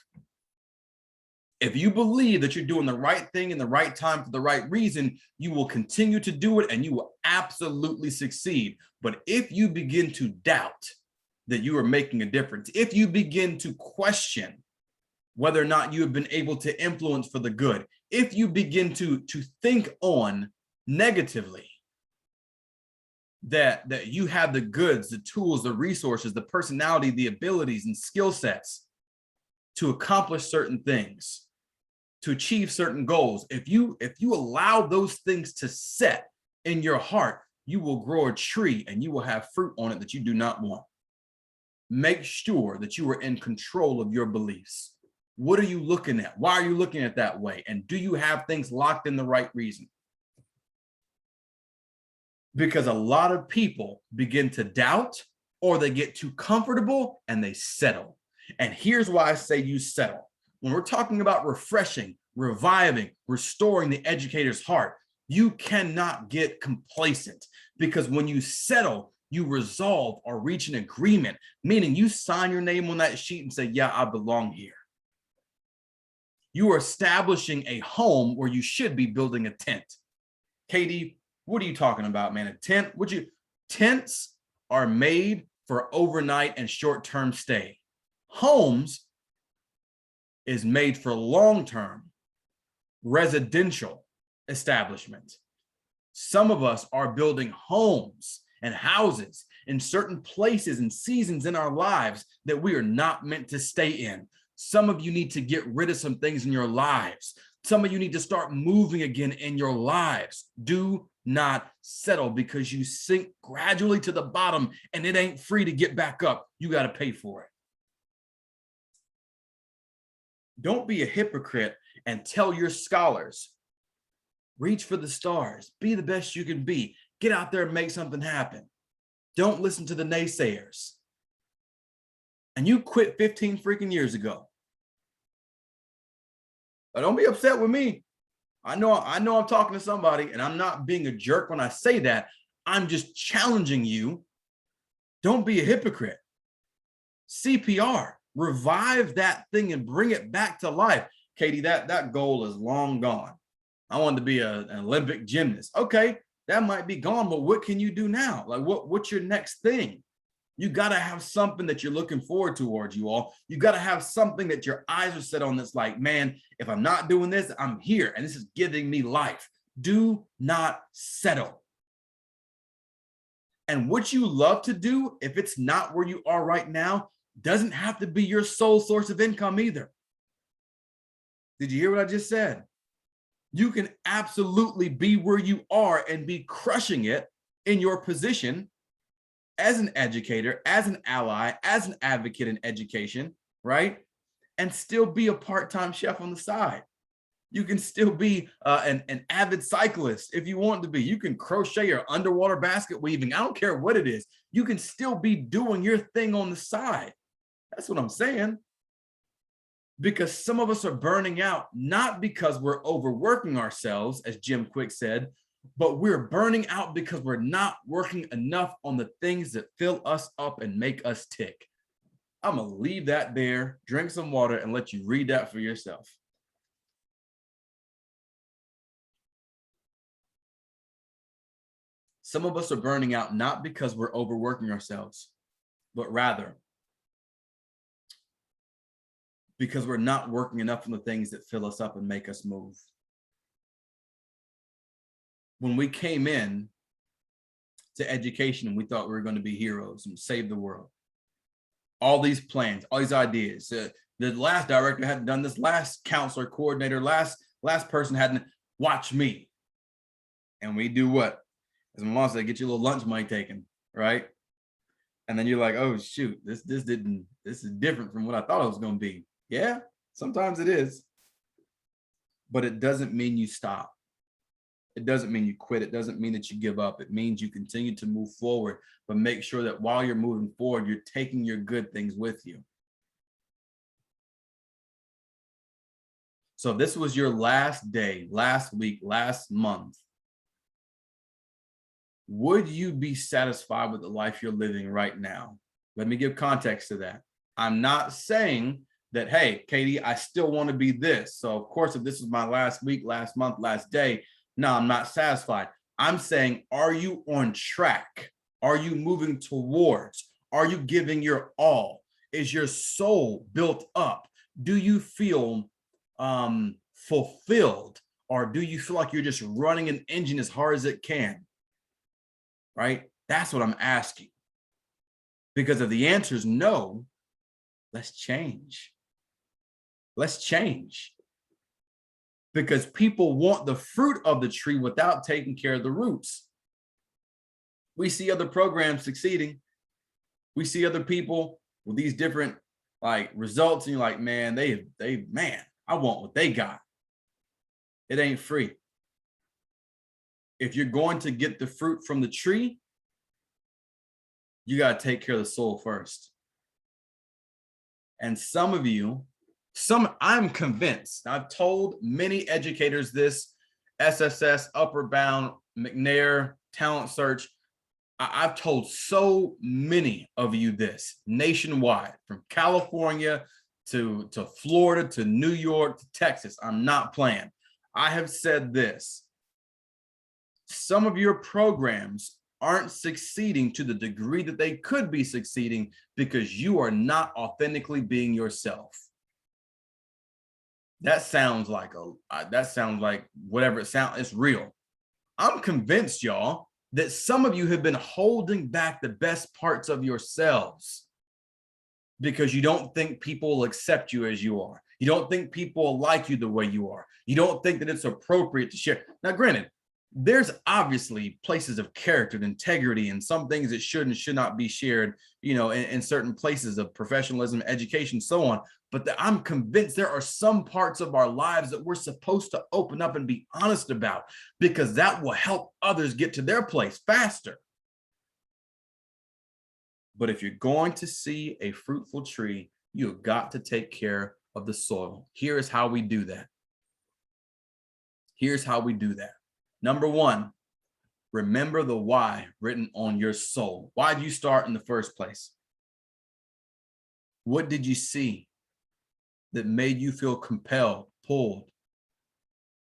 If you believe that you're doing the right thing in the right time for the right reason, you will continue to do it and you will absolutely succeed. But if you begin to doubt that you are making a difference, if you begin to question whether or not you have been able to influence for the good, if you begin to think on negatively, that you have the goods, the tools, the resources, the personality, the abilities and skill sets to accomplish certain things, to achieve certain goals, if you allow those things to set in your heart, you will grow a tree and you will have fruit on it that you do not want. Make sure that you are in control of your beliefs. What are you looking at? Why are you looking at that way? And do you have things locked in the right reason? Because a lot of people begin to doubt, or they get too comfortable and they settle. And here's why I say you settle. When we're talking about refreshing, reviving, restoring the educator's heart, you cannot get complacent, because when you settle, you resolve or reach an agreement, meaning you sign your name on that sheet and say, yeah, I belong here. You are establishing a home where you should be building a tent. Katie, what are you talking about, man? A tent? Tents are made for overnight and short-term stay. Homes is made for long-term residential establishment. Some of us are building homes and houses in certain places and seasons in our lives that we are not meant to stay in. Some of you need to get rid of some things in your lives. Some of you need to start moving again in your lives. Do not settle, because you sink gradually to the bottom and it ain't free to get back up. You got to pay for it. Don't be a hypocrite and tell your scholars, reach for the stars, be the best you can be, get out there and make something happen. Don't listen to the naysayers. And you quit 15 freaking years ago. But don't be upset with me. I know I'm talking to somebody, and I'm not being a jerk when I say that. I'm just challenging you. Don't be a hypocrite. CPR, revive that thing and bring it back to life. Katie, that goal is long gone. I wanted to be an Olympic gymnast. Okay, that might be gone, but what can you do now? Like, what's your next thing? You got to have something that you're looking forward towards, you all. You got to have something that your eyes are set on that's like, man, if I'm not doing this, I'm here, and this is giving me life. Do not settle. And what you love to do, if it's not where you are right now, doesn't have to be your sole source of income either. Did you hear what I just said? You can absolutely be where you are and be crushing it in your position as an educator, as an ally, as an advocate in education, right? And still be a part-time chef on the side. You can still be an avid cyclist if you want to be. You can crochet or underwater basket weaving. I don't care what it is. You can still be doing your thing on the side. That's what I'm saying. Because some of us are burning out, not because we're overworking ourselves, as Jim Quick said, but we're burning out because we're not working enough on the things that fill us up and make us tick. I'm going to leave that there, drink some water, and let you read that for yourself. Some of us are burning out not because we're overworking ourselves, but rather because we're not working enough on the things that fill us up and make us move. When we came in to education and we thought we were going to be heroes and save the world, all these plans, all these ideas, the last director hadn't done this, last counselor, coordinator, last person hadn't. Watch me. And we do what? As my mom said, get your little lunch money taken, right? And then you're like, oh shoot, this is different from what I thought it was going to be. Yeah, sometimes it is. But it doesn't mean you stop. It doesn't mean you quit. It doesn't mean that you give up. It means you continue to move forward, but make sure that while you're moving forward, you're taking your good things with you. So if this was your last day, last week, last month, would you be satisfied with the life you're living right now? Let me give context to that. I'm not saying that, hey, Katie, I still want to be this. So of course, if this is my last week, last month, last day, no, I'm not satisfied. I'm saying, are you on track? Are you moving towards? Are you giving your all? Is your soul built up? Do you feel fulfilled? Or do you feel like you're just running an engine as hard as it can? Right? That's what I'm asking. Because if the answer is no, let's change. Let's change. Because people want the fruit of the tree without taking care of the roots. We see other programs succeeding. We see other people with these different like results, and you're like, man, man, I want what they got. It ain't free. If you're going to get the fruit from the tree, you got to take care of the soul first. And some of you, I'm convinced, I've told many educators this, SSS, Upper Bound, McNair, Talent Search. I've told so many of you this nationwide, from California to Florida, to New York, to Texas. I'm not playing. I have said this. Some of your programs aren't succeeding to the degree that they could be succeeding because you are not authentically being yourself. That sounds like whatever it sounds, it's real. I'm convinced, y'all, that some of you have been holding back the best parts of yourselves because you don't think people will accept you as you are. You don't think people will like you the way you are. You don't think that it's appropriate to share. Now, granted, there's obviously places of character and integrity and some things that should and should not be shared, in certain places of professionalism, education, so on. But I'm convinced there are some parts of our lives that we're supposed to open up and be honest about, because that will help others get to their place faster. But if you're going to see a fruitful tree, you've got to take care of the soil. Here is how we do that. Here's how we do that. Number one, remember the why written on your soul. Why did you start in the first place? What did you see that made you feel compelled, pulled,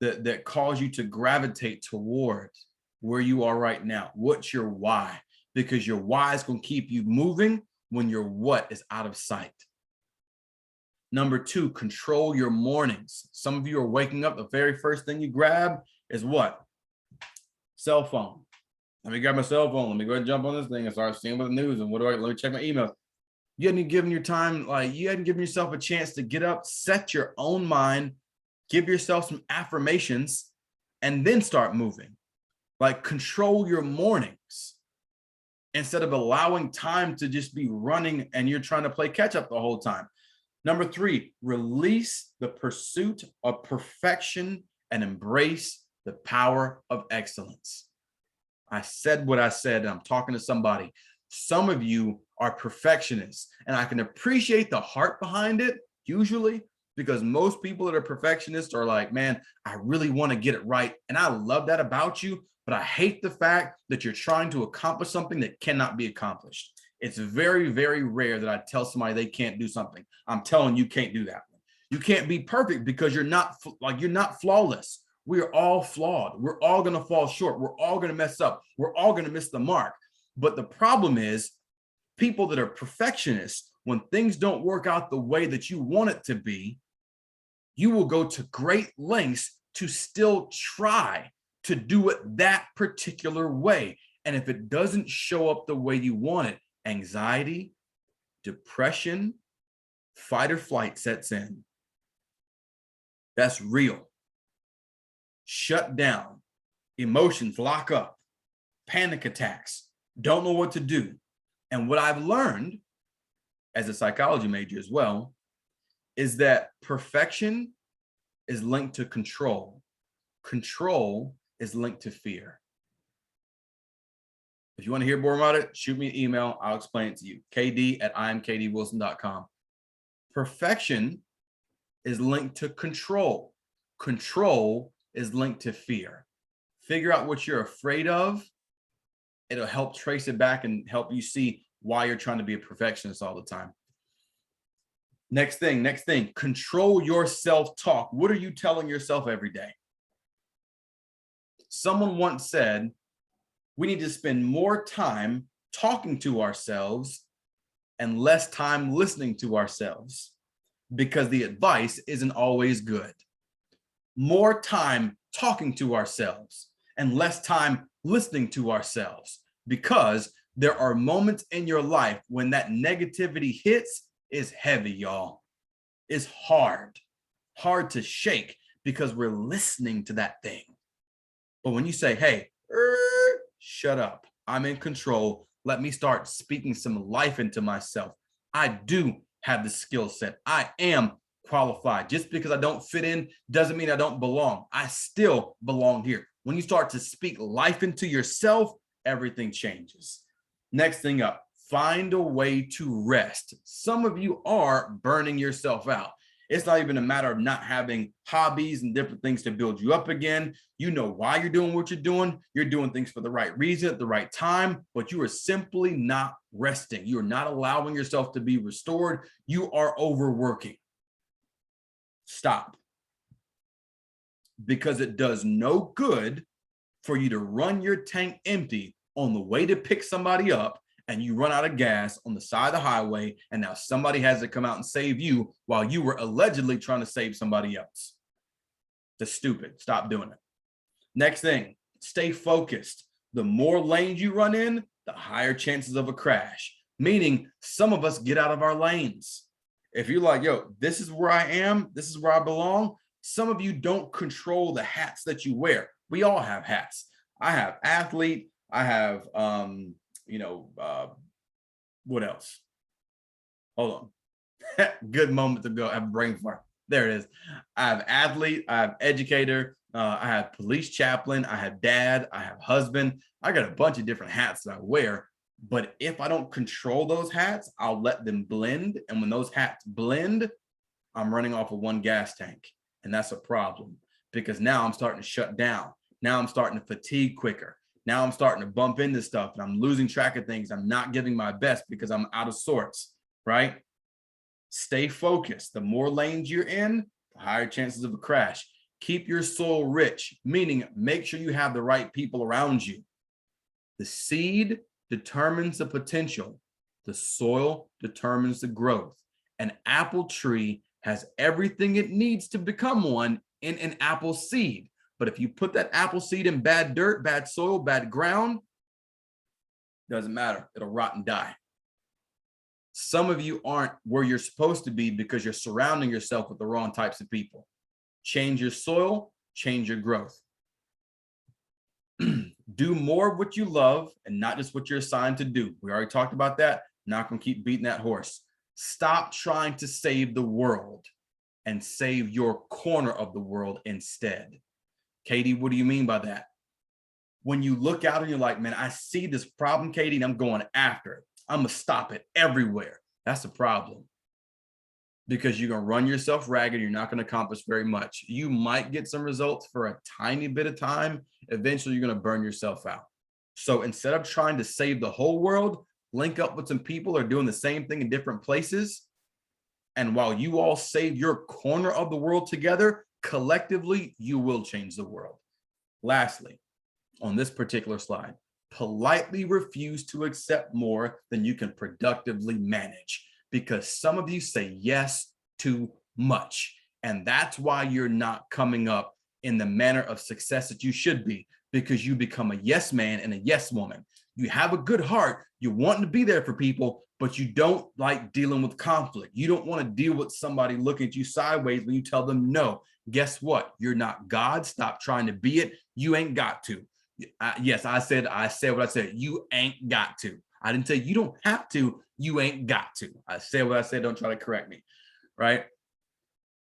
that caused you to gravitate towards where you are right now? What's your why? Because your why is going to keep you moving when your what is out of sight. Number two, control your mornings. Some of you are waking up, the very first thing you grab is what? Cell phone. Let me grab my cell phone. Let me go ahead and jump on this thing and start seeing what the news and let me check my email. You hadn't given your time, you hadn't given yourself a chance to get up, set your own mind, give yourself some affirmations, and then start moving. Control your mornings. instead of allowing time to just be running and you're trying to play catch up the whole time. Number 3, release the pursuit of perfection and embrace the power of excellence. I said what I said, and I'm talking to somebody. Some of you are perfectionists, and I can appreciate the heart behind it, usually, because most people that are perfectionists are like, man, I really want to get it right. And I love that about you, but I hate the fact that you're trying to accomplish something that cannot be accomplished. It's very, very rare that I tell somebody they can't do something. I'm telling you, can't do that. You can't be perfect because you're not flawless. We are all flawed. We're all going to fall short. We're all going to mess up. We're all going to miss the mark. But the problem is people that are perfectionists, when things don't work out the way that you want it to be, you will go to great lengths to still try to do it that particular way. And if it doesn't show up the way you want it, anxiety, depression, fight or flight sets in. That's real. Shut down. Emotions lock up. Panic attacks. Don't know what to do. And what I've learned as a psychology major as well is that perfection is linked to control. Control is linked to fear. If you want to hear more about it, shoot me an email. I'll explain it to you. kd@imkdwilson.com. Perfection is linked to control. Control is linked to fear. Figure out what you're afraid of. It'll help trace it back and help you see why you're trying to be a perfectionist all the time. Next thing, control your self-talk. What are you telling yourself every day? Someone once said, we need to spend more time talking to ourselves and less time listening to ourselves, because the advice isn't always good. More time talking to ourselves and less time listening to ourselves, because there are moments in your life when that negativity hits is heavy, y'all. It's hard to shake because we're listening to that thing. But when you say, hey, shut up, I'm in control, let me start speaking some life into myself. I do have the skill set. I am qualified. Just because I don't fit in doesn't mean I don't belong. I still belong here. When you start to speak life into yourself, everything changes. Next thing up, find a way to rest. Some of you are burning yourself out. It's not even a matter of not having hobbies and different things to build you up again. You know why you're doing what you're doing. You're doing things for the right reason at the right time, but you are simply not resting. You are not allowing yourself to be restored. You are overworking. Stop. Because it does no good for you to run your tank empty on the way to pick somebody up, and you run out of gas on the side of the highway, and now somebody has to come out and save you while you were allegedly trying to save somebody else. That's stupid. Stop doing it. Next thing, stay focused. The more lanes you run in, the higher chances of a crash, meaning some of us get out of our lanes. If you're like, yo, this is where I am, this is where I belong, some of you don't control the hats that you wear. We all have hats. I have athlete. I have, what else? Hold on. Good moment to go. I have a brain fart. There it is. I have athlete. I have educator. I have police chaplain. I have dad. I have husband. I got a bunch of different hats that I wear. But if I don't control those hats, I'll let them blend. And when those hats blend, I'm running off of one gas tank. And that's a problem, because now I'm starting to shut down. Now I'm starting to fatigue quicker. Now I'm starting to bump into stuff and I'm losing track of things. I'm not giving my best because I'm out of sorts, right? Stay focused. The more lanes you're in, the higher chances of a crash. Keep your soul rich, meaning make sure you have the right people around you. The seed determines the potential. The soil determines the growth. An apple tree has everything it needs to become one in an apple seed. But if you put that apple seed in bad dirt, bad soil, bad ground, doesn't matter. It'll rot and die. Some of you aren't where you're supposed to be because you're surrounding yourself with the wrong types of people. Change your soil, change your growth. Do Do more of what you love and not just what you're assigned to do. We already talked about that. Not going to keep beating that horse. Stop trying to save the world and save your corner of the world instead. Katie, what do you mean by that? When you look out and you're like, man, I see this problem, Katie, and I'm going after it. I'm going to stop it everywhere. That's a problem. Because you're going to run yourself ragged. You're not going to accomplish very much. You might get some results for a tiny bit of time. Eventually, you're going to burn yourself out. So instead of trying to save the whole world, link up with some people who are doing the same thing in different places. And while you all save your corner of the world together, collectively, you will change the world. Lastly, on this particular slide, politely refuse to accept more than you can productively manage, because some of you say yes too much. And that's why you're not coming up in the manner of success that you should be, because you become a yes man and a yes woman. You have a good heart. You're wanting to be there for people, but you don't like dealing with conflict. You don't want to deal with somebody looking at you sideways when you tell them no. Guess what? You're not God. Stop trying to be it. You ain't got to. Yes, I said what I said. You ain't got to. I didn't say you don't have to. You ain't got to. I said what I said. Don't try to correct me. Right?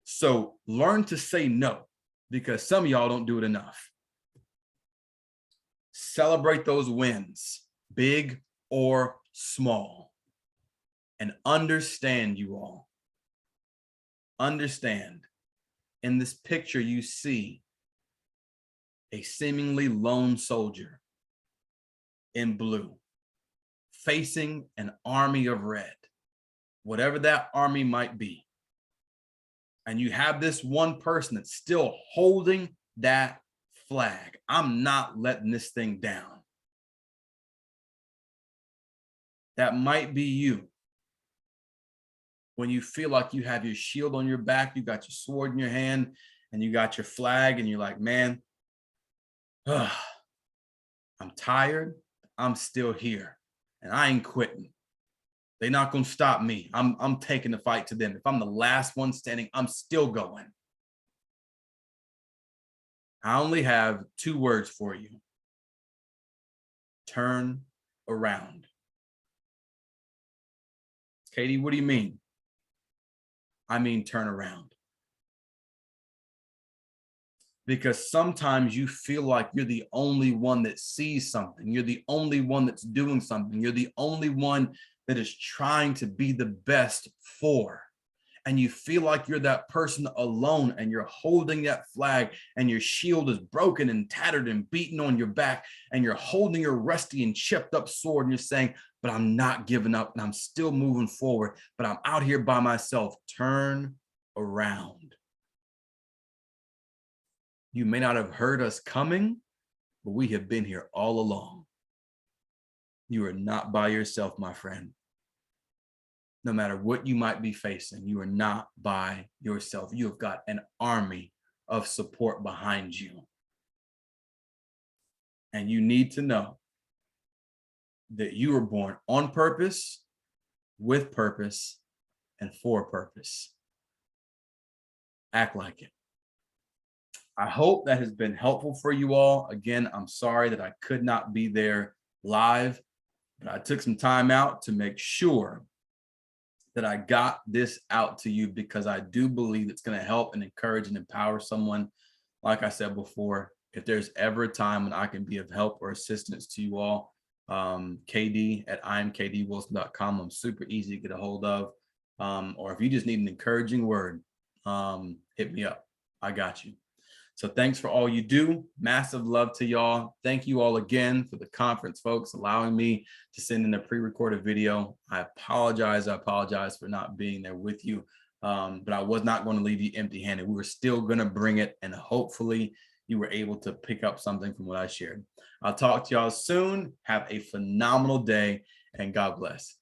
So learn to say no, because some of y'all don't do it enough. Celebrate those wins, big or small, and understand, you all. Understand, in this picture you see a seemingly lone soldier in blue facing an army of red, whatever that army might be. And you have this one person that's still holding that flag. I'm not letting this thing down. That might be you. When you feel like you have your shield on your back, you got your sword in your hand, and you got your flag, and you're like, man, I'm tired. I'm still here, and I ain't quitting. They're not going to stop me. I'm taking the fight to them. If I'm the last one standing, I'm still going. I only have 2 words for you. Turn around. Katie, what do you mean? I mean, turn around. Because sometimes you feel like you're the only one that sees something. You're the only one that's doing something. You're the only one that is trying to be the best for. And you feel like you're that person alone, and you're holding that flag, and your shield is broken and tattered and beaten on your back, and you're holding your rusty and chipped up sword, and you're saying, but I'm not giving up, and I'm still moving forward, but I'm out here by myself. Turn around. You may not have heard us coming, but we have been here all along. You are not by yourself, my friend. No matter what you might be facing, you are not by yourself. You have got an army of support behind you. And you need to know that you were born on purpose, with purpose, and for purpose. Act like it. I hope that has been helpful for you all. Again, I'm sorry that I could not be there live, but I took some time out to make sure that I got this out to you, because I do believe it's going to help and encourage and empower someone. Like I said before, if there's ever a time when I can be of help or assistance to you all, KD@imkdwilson.com. I'm super easy to get a hold of. Or if you just need an encouraging word, hit me up. I got you. So thanks for all you do. Massive love to y'all. Thank you all again for the conference, folks, allowing me to send in a pre-recorded video. I apologize for not being there with you, but I was not going to leave you empty-handed. We were still going to bring it, and hopefully you were able to pick up something from what I shared. I'll talk to y'all soon. Have a phenomenal day, and God bless.